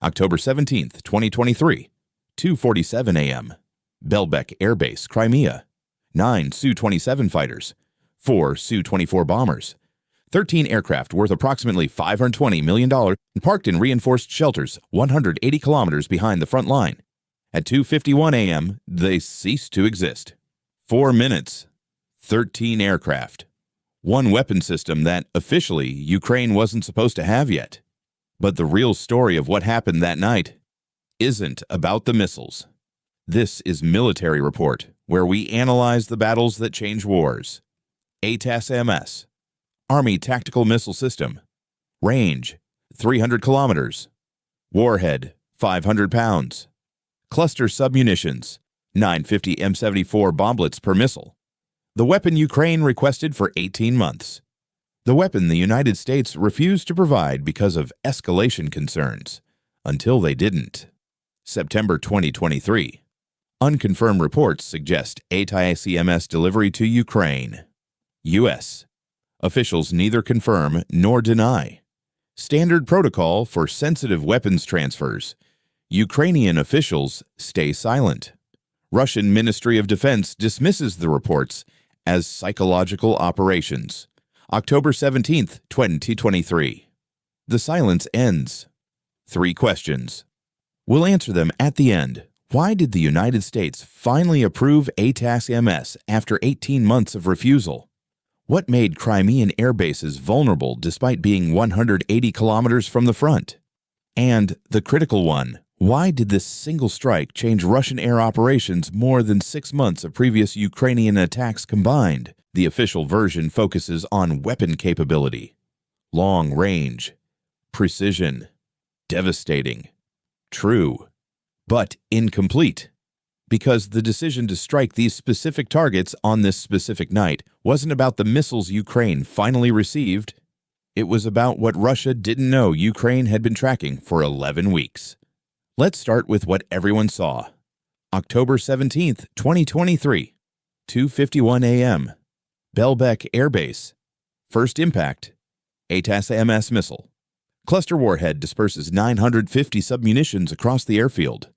October 17, 2023, 2:47 a.m. Belbek Air Base, Crimea. 9 Su-27 fighters, 4 Su-24 bombers, 13 aircraft worth approximately $520 million parked in reinforced shelters 180 kilometers behind the front line. At 2:51 a.m., they ceased to exist. 4 minutes, 13 aircraft, one weapon system that, officially, Ukraine wasn't supposed to have yet. But the real story of what happened that night isn't about the missiles. This is Military Report, where we analyze the battles that change wars. ATACMS, Army Tactical Missile System. Range, 300 kilometers. Warhead, 500 pounds. Cluster submunitions, 950 M74 bomblets per missile. The weapon Ukraine requested for 18 months. The weapon the United States refused to provide because of escalation concerns, until they didn't. September 2023. Unconfirmed reports suggest ATACMS delivery to Ukraine. U.S. Officials neither confirm nor deny. Standard protocol for sensitive weapons transfers. Ukrainian officials stay silent. Russian Ministry of Defense dismisses the reports as psychological operations. October 17, 2023. The silence ends. 3 questions. We'll answer them at the end. Why did the United States finally approve ATACMS after 18 months of refusal? What made Crimean airbases vulnerable despite being 180 kilometers from the front? And the critical one, why did this single strike change Russian air operations more than 6 months of previous Ukrainian attacks combined? The official version focuses on weapon capability, long range, precision, devastating, true, but incomplete, because the decision to strike these specific targets on this specific night wasn't about the missiles Ukraine finally received. It was about what Russia didn't know Ukraine had been tracking for 11 weeks. Let's start with what everyone saw. October 17, 2023, 2:51 a.m. Belbek Air Base. First impact, ATACMS missile. Cluster warhead disperses 950 submunitions across the airfield.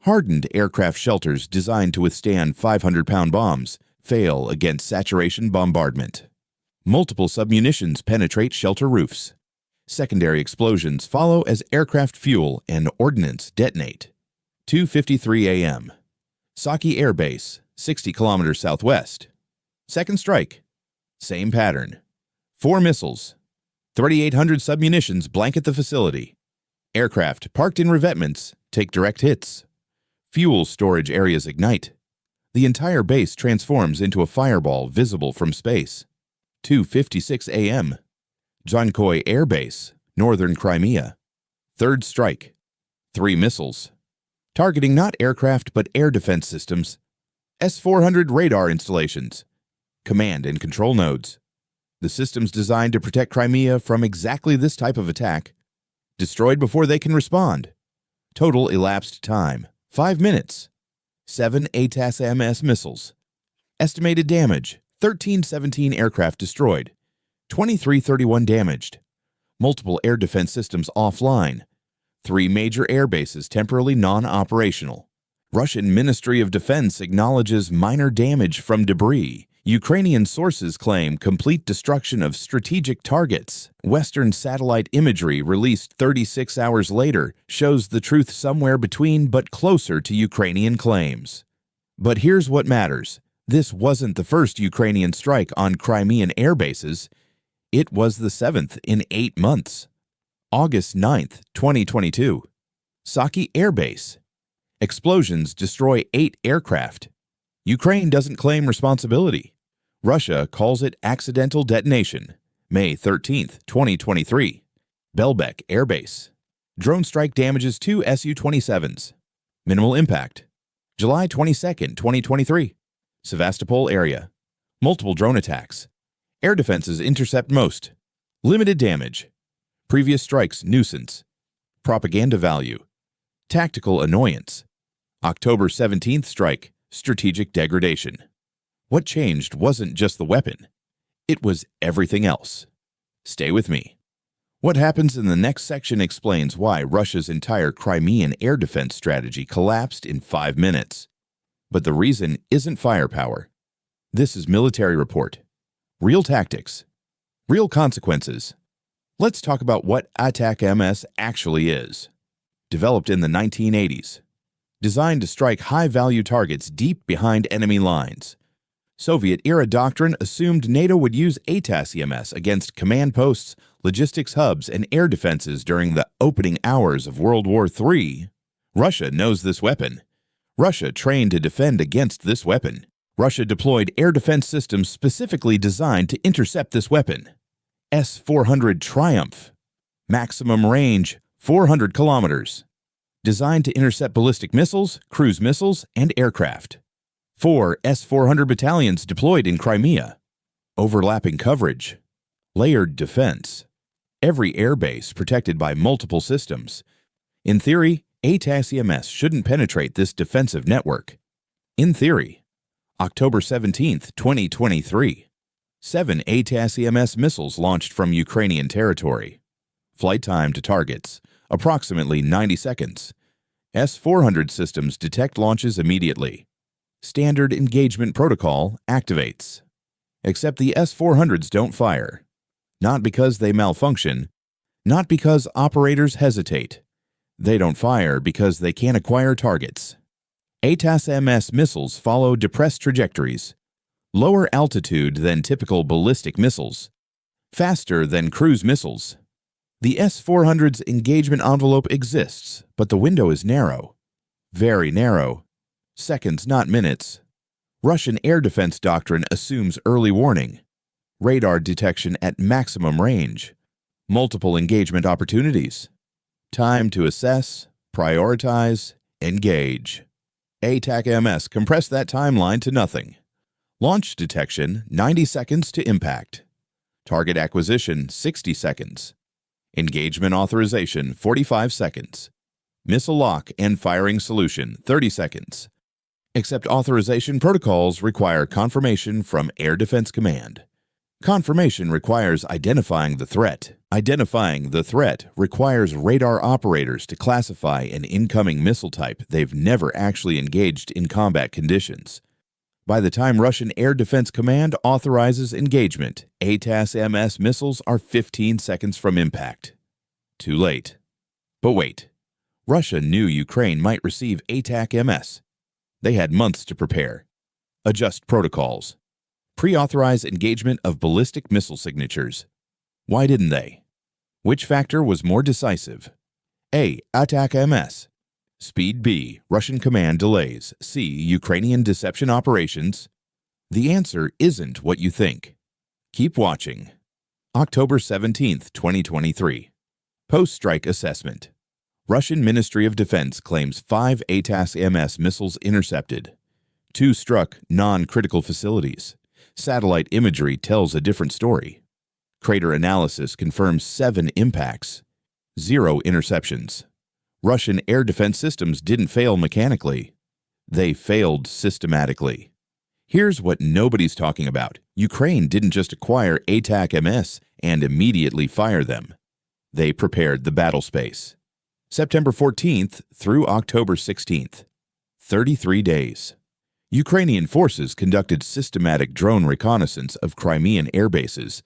Hardened aircraft shelters designed to withstand 500-pound bombs fail against saturation bombardment. Multiple submunitions penetrate shelter roofs. Secondary explosions follow as aircraft fuel and ordnance detonate. 2:53 a.m. Sortie Air Base, 60 kilometers southwest. Second strike. Same pattern. 4 missiles. 3,800 submunitions blanket the facility. Aircraft parked in revetments take direct hits. Fuel storage areas ignite. The entire base transforms into a fireball visible from space. 2:56 a.m. Dzhankoy Air Base, northern Crimea. Third strike. 3 missiles. Targeting not aircraft but air defense systems. S-400 radar installations. Command and control nodes. The systems designed to protect Crimea from exactly this type of attack. Destroyed before they can respond. Total elapsed time, 5 minutes. 7 ATACMS missiles. Estimated damage, 1317 aircraft destroyed. 2331 damaged. Multiple air defense systems offline. 3 major air bases temporarily non-operational. Russian Ministry of Defense acknowledges minor damage from debris. Ukrainian sources claim complete destruction of strategic targets. Western satellite imagery released 36 hours later shows the truth somewhere between but closer to Ukrainian claims. But here's what matters. This wasn't the first Ukrainian strike on Crimean air bases. It was the 7th in 8 months. August 9, 2022. Sortie Air Base. Explosions destroy 8 aircraft. Ukraine doesn't claim responsibility. Russia calls it accidental detonation. May 13, 2023. Belbek Air Base. Drone strike damages 2 Su-27s. Minimal impact. July 22, 2023. Sevastopol area. Multiple drone attacks. Air defenses intercept most. Limited damage. Previous strikes nuisance. Propaganda value. Tactical annoyance. October 17th strike. Strategic degradation. What changed wasn't just the weapon. It was everything else. Stay with me. What happens in the next section explains why Russia's entire Crimean air defense strategy collapsed in 5 minutes. But the reason isn't firepower. This is Military Report. Real tactics. Real consequences. Let's talk about what ATACMS actually is. Developed in the 1980s. Designed to strike high-value targets deep behind enemy lines. Soviet-era doctrine assumed NATO would use ATACMS against command posts, logistics hubs, and air defenses during the opening hours of World War III. Russia knows this weapon. Russia trained to defend against this weapon. Russia deployed air defense systems specifically designed to intercept this weapon. S-400 Triumph. Maximum range, 400 kilometers. Designed to intercept ballistic missiles, cruise missiles, and aircraft. 4 S-400 battalions deployed in Crimea. Overlapping coverage. Layered defense. Every airbase protected by multiple systems. In theory, ATACMS shouldn't penetrate this defensive network. In theory. October 17, 2023. 7 ATACMS missiles launched from Ukrainian territory. Flight time to targets, approximately 90 seconds. S-400 systems detect launches immediately. Standard engagement protocol activates. Except the S-400s don't fire. Not because they malfunction, not because operators hesitate. They don't fire because they can't acquire targets. ATACMS missiles follow depressed trajectories, lower altitude than typical ballistic missiles, faster than cruise missiles. The S-400's engagement envelope exists, but the window is narrow. Very narrow. Seconds, not minutes. Russian air defense doctrine assumes early warning. Radar detection at maximum range. Multiple engagement opportunities. Time to assess, prioritize, engage. ATACMS compressed that timeline to nothing. Launch detection, 90 seconds to impact. Target acquisition, 60 seconds. Engagement authorization, 45 seconds. Missile lock and firing solution, 30 seconds. Except authorization protocols require confirmation from Air Defense Command. Confirmation requires identifying the threat. Identifying the threat requires radar operators to classify an incoming missile type they've never actually engaged in combat conditions. By the time Russian Air Defense Command authorizes engagement, ATACMS missiles are 15 seconds from impact. Too late. But wait. Russia knew Ukraine might receive ATACMS. They had months to prepare. Adjust protocols. Pre-authorize engagement of ballistic missile signatures. Why didn't they? Which factor was more decisive? A. ATACMS. Speed B. Russian command delays. C. Ukrainian deception operations. The answer isn't what you think. Keep watching. October 17, 2023. Post-strike assessment. Russian Ministry of Defense claims 5 ATACMS missiles intercepted. 2 struck non-critical facilities. Satellite imagery tells a different story. Crater analysis confirms 7 impacts. 0 interceptions. Russian air defense systems didn't fail mechanically. They failed systematically. Here's what nobody's talking about. Ukraine didn't just acquire ATACMS and immediately fire them. They prepared the battle space. September 14th through October 16th. 33 days. Ukrainian forces conducted systematic drone reconnaissance of Crimean airbases,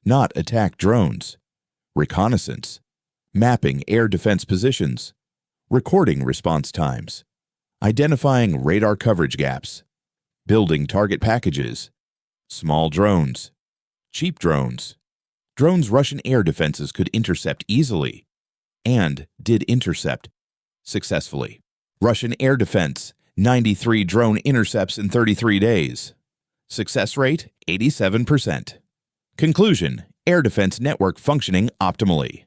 not attack drones. Reconnaissance. Mapping air defense positions. Recording response times. Identifying radar coverage gaps. Building target packages. Small drones. Cheap drones. Drones Russian air defenses could intercept easily. And did intercept successfully. Russian air defense, 93 drone intercepts in 33 days. Success rate, 87%. Conclusion, air defense network functioning optimally.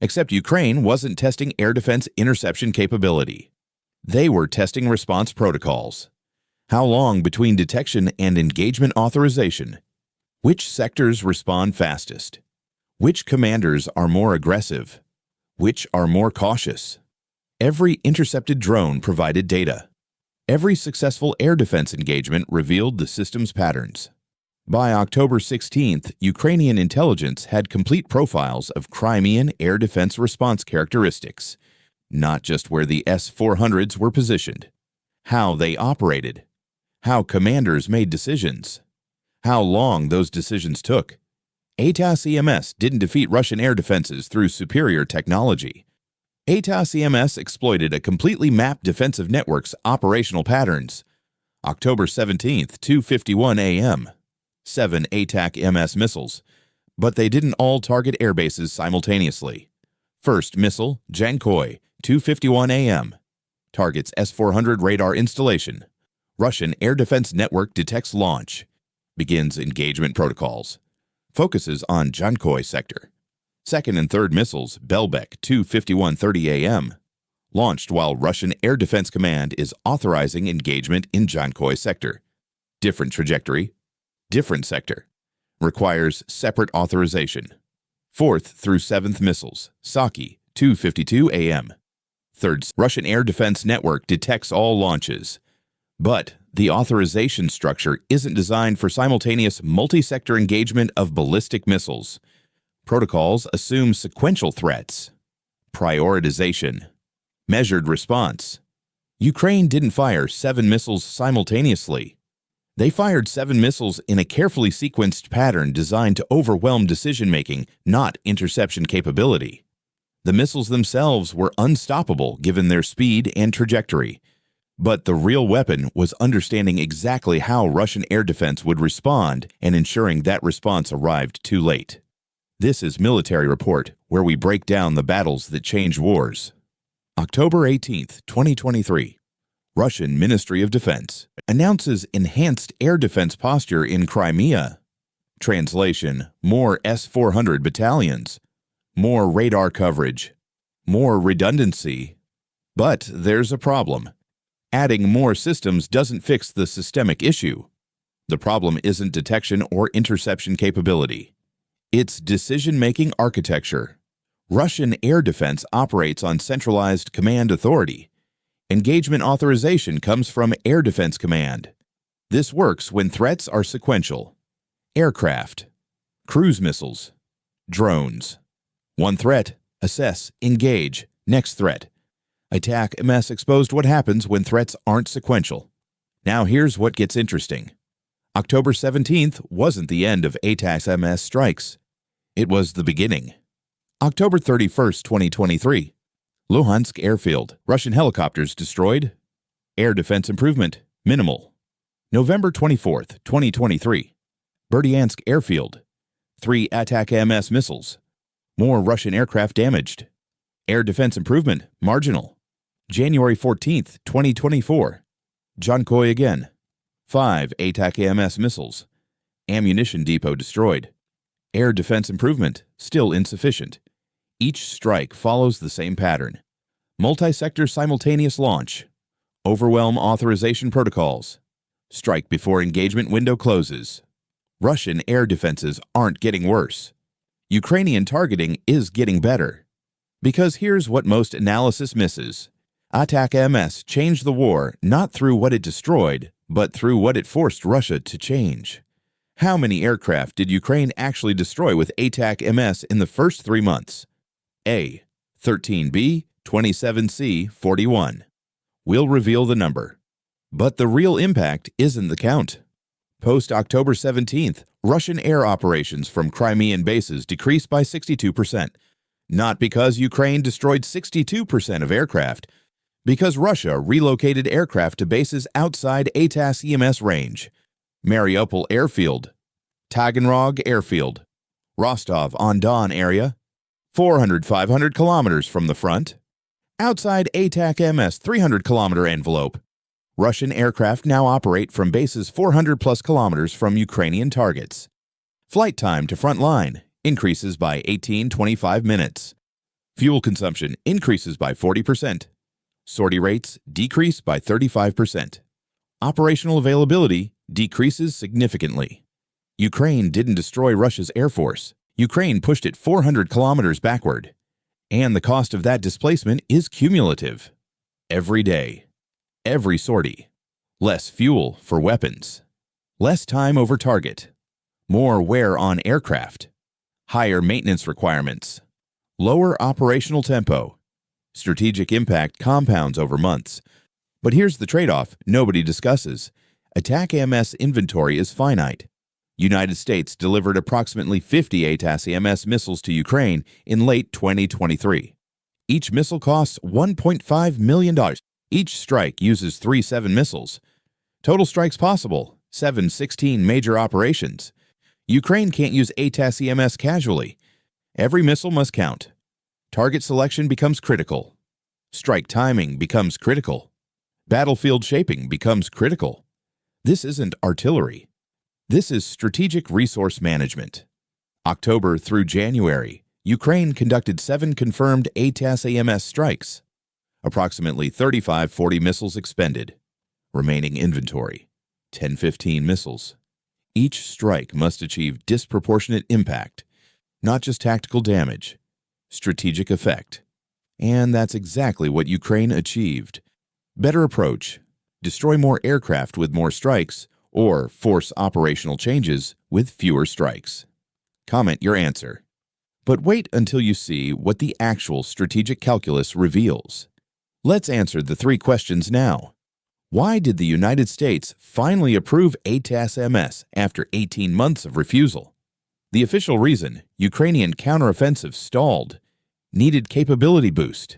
Except Ukraine wasn't testing air defense interception capability. They were testing response protocols. How long between detection and engagement authorization? Which sectors respond fastest? Which commanders are more aggressive? Which are more cautious? Every intercepted drone provided data. Every successful air defense engagement revealed the system's patterns. By October 16th, Ukrainian intelligence had complete profiles of Crimean air defense response characteristics, not just where the S-400s were positioned, how they operated, how commanders made decisions, how long those decisions took. ATACMS didn't defeat Russian air defenses through superior technology. ATACMS exploited a completely mapped defensive network's operational patterns. October 17th, 2:51 a.m. 7 ATACMS missiles, but they didn't all target airbases simultaneously. First missile, Jankoi, 2:51 a.m. Targets S-400 radar installation. Russian air defense network detects launch. Begins engagement protocols. Focuses on Jankoi sector. Second and third missiles, Belbek, 2:51:30 a.m. Launched while Russian Air Defense Command is authorizing engagement in Jankoi sector. Different trajectory. Different sector. Requires separate authorization. Fourth through seventh missiles, Saki, 2:52 a.m. Third, Russian Air Defense Network detects all launches. But the authorization structure isn't designed for simultaneous multi-sector engagement of ballistic missiles. Protocols assume sequential threats. Prioritization. Measured response. Ukraine didn't fire 7 missiles simultaneously. They fired 7 missiles in a carefully sequenced pattern designed to overwhelm decision-making, not interception capability. The missiles themselves were unstoppable given their speed and trajectory. But the real weapon was understanding exactly how Russian air defense would respond and ensuring that response arrived too late. This is Military Report, where we break down the battles that change wars. October 18th, 2023. Russian Ministry of Defense announces enhanced air defense posture in Crimea. Translation: more S-400 battalions, more radar coverage, more redundancy. But there's a problem. Adding more systems doesn't fix the systemic issue. The problem isn't detection or interception capability. It's decision-making architecture. Russian air defense operates on centralized command authority. Engagement authorization comes from Air Defense Command. This works when threats are sequential. Aircraft, cruise missiles, drones. One threat, assess, engage, next threat. ATACMS exposed what happens when threats aren't sequential. Now here's what gets interesting. October 17th wasn't the end of ATACMS strikes. It was the beginning. October 31st, 2023. Luhansk airfield, Russian helicopters destroyed. Air defense improvement, minimal. November 24th, 2023. Berdyansk airfield, 3 ATACMS missiles. More Russian aircraft damaged. Air defense improvement, marginal. January 14th, 2024. Jankoi again. 5 ATACMS missiles. Ammunition depot destroyed. Air defense improvement, still insufficient. Each strike follows the same pattern. Multi-sector simultaneous launch. Overwhelm authorization protocols. Strike before engagement window closes. Russian air defenses aren't getting worse. Ukrainian targeting is getting better. Because here's what most analysis misses. ATACMS changed the war not through what it destroyed, but through what it forced Russia to change. How many aircraft did Ukraine actually destroy with ATACMS in the first 3 months? A. 13B, 27C, 41. We'll reveal the number. But the real impact isn't the count. Post-October 17th, Russian air operations from Crimean bases decreased by 62%. Not because Ukraine destroyed 62% of aircraft, because Russia relocated aircraft to bases outside ATACMS range. Mariupol Airfield, Taganrog Airfield, Rostov-on-Don area, 400-500 kilometers from the front. Outside ATACMS 300-kilometer envelope. Russian aircraft now operate from bases 400-plus kilometers from Ukrainian targets. Flight time to front line increases by 18-25 minutes. Fuel consumption increases by 40%. Sortie rates decrease by 35%. Operational availability decreases significantly. Ukraine didn't destroy Russia's air force. Ukraine pushed it 400 kilometers backward. And the cost of that displacement is cumulative. Every day. Every sortie. Less fuel for weapons. Less time over target. more wear on aircraft, higher maintenance requirements, lower operational tempo. Strategic impact compounds over months. But here's the trade-off nobody discusses. ATACMS inventory is finite. United States delivered approximately 50 ATACMS missiles to Ukraine in late 2023. Each missile costs $1.5 million. Each strike uses 3 7 missiles. Total strikes possible, 7/16 major operations. Ukraine can't use ATACMS casually. Every missile must count. Target selection becomes critical. Strike timing becomes critical. Battlefield shaping becomes critical. This isn't artillery. This is strategic resource management. October through January, Ukraine conducted 7 confirmed ATACMS strikes. Approximately 35-40 missiles expended. Remaining inventory, 10-15 missiles. Each strike must achieve disproportionate impact, not just tactical damage. Strategic effect. And that's exactly what Ukraine achieved. Better approach: destroy more aircraft with more strikes, or force operational changes with fewer strikes. Comment your answer. But wait until you see what the actual strategic calculus reveals. Let's answer the 3 questions now. Why did the United States finally approve ATACMS after 18 months of refusal? The official reason: Ukrainian counteroffensive stalled. Needed capability boost.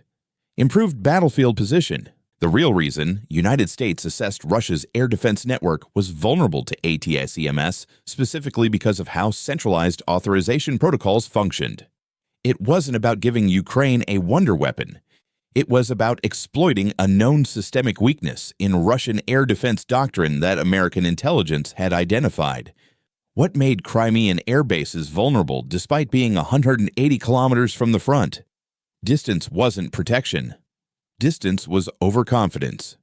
Improved battlefield position. The real reason: United States assessed Russia's air defense network was vulnerable to ATACMS specifically because of how centralized authorization protocols functioned. It wasn't about giving Ukraine a wonder weapon. It was about exploiting a known systemic weakness in Russian air defense doctrine that American intelligence had identified. What made Crimean airbases vulnerable despite being 180 kilometers from the front? Distance wasn't protection. Distance was overconfidence.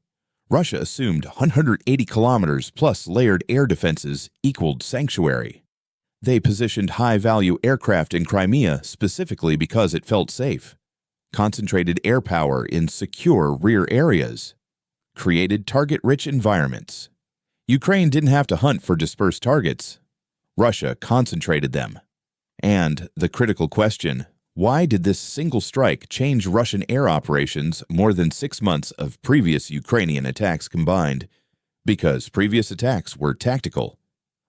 Russia assumed 180 kilometers plus layered air defenses equaled sanctuary. They positioned high-value aircraft in Crimea specifically because it felt safe. Concentrated air power in secure rear areas. Created target-rich environments. Ukraine didn't have to hunt for dispersed targets. Russia concentrated them. And the critical question: why did this single strike change Russian air operations more than 6 months of previous Ukrainian attacks combined? Because previous attacks were tactical.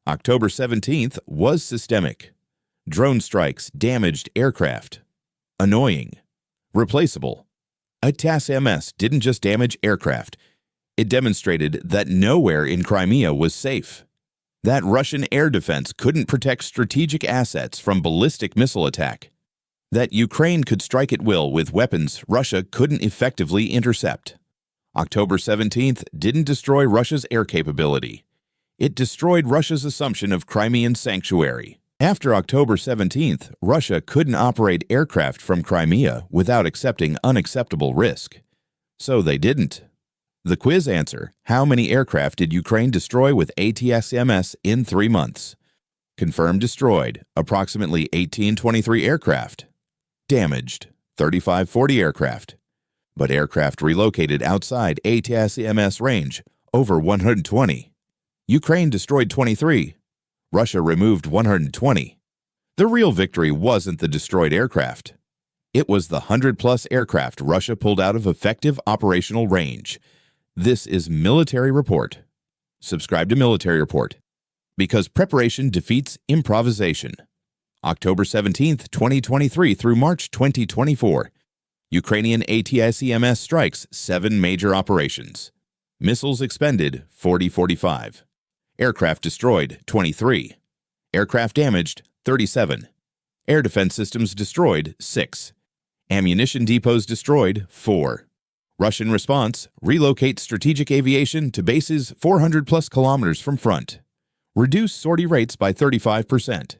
October 17th was systemic. Drone strikes damaged aircraft. Annoying. Replaceable. ATACMS didn't just damage aircraft. It demonstrated that nowhere in Crimea was safe. That Russian air defense couldn't protect strategic assets from ballistic missile attack. That Ukraine could strike at will with weapons Russia couldn't effectively intercept. October 17th didn't destroy Russia's air capability. It destroyed Russia's assumption of Crimean sanctuary. After October 17th, Russia couldn't operate aircraft from Crimea without accepting unacceptable risk. So they didn't. The quiz answer: how many aircraft did Ukraine destroy with ATACMS in 3 months? Confirmed destroyed, approximately 1823 aircraft. Damaged, 3540 aircraft. But aircraft relocated outside ATACMS range, over 120. Ukraine destroyed 23. Russia removed 120. The real victory wasn't the destroyed aircraft. It was the 100-plus aircraft Russia pulled out of effective operational range. This is Military Report. Subscribe to Military Report. Because preparation defeats improvisation. October 17, 2023 through March 2024. Ukrainian ATACMS strikes 7 major operations. Missiles expended 40-45. Aircraft destroyed 23. Aircraft damaged 37. Air defense systems destroyed 6. Ammunition depots destroyed 4. Russian response: relocate strategic aviation to bases 400-plus kilometers from front. Reduce sortie rates by 35%.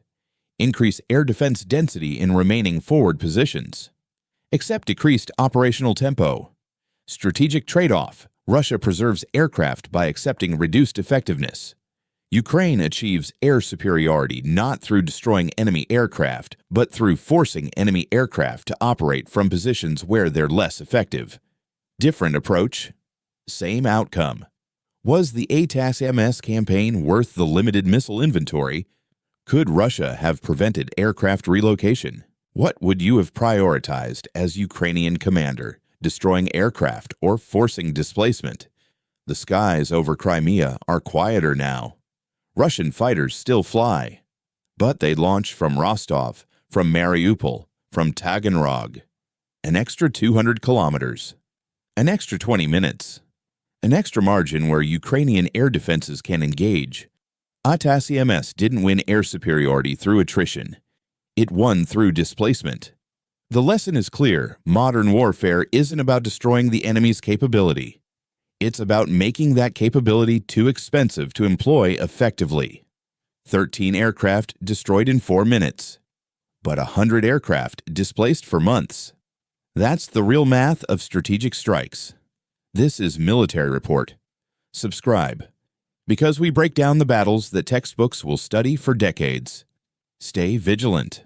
Increase air defense density in remaining forward positions. Accept decreased operational tempo. Strategic trade-off: Russia preserves aircraft by accepting reduced effectiveness. Ukraine achieves air superiority not through destroying enemy aircraft, but through forcing enemy aircraft to operate from positions where they're less effective. Different approach, same outcome. Was the ATACMS campaign worth the limited missile inventory? Could Russia have prevented aircraft relocation? What would you have prioritized as Ukrainian commander, destroying aircraft or forcing displacement? The skies over Crimea are quieter now. Russian fighters still fly, but they launch from Rostov, from Mariupol, from Taganrog. An extra 200 kilometers. An extra 20 minutes. An extra margin where Ukrainian air defenses can engage. ATACMS didn't win air superiority through attrition. It won through displacement. The lesson is clear. Modern warfare isn't about destroying the enemy's capability. It's about making that capability too expensive to employ effectively. 13 aircraft destroyed in 4 minutes, but 100 aircraft displaced for months. That's the real math of strategic strikes. This is Military Report. Subscribe, because we break down the battles that textbooks will study for decades. Stay vigilant.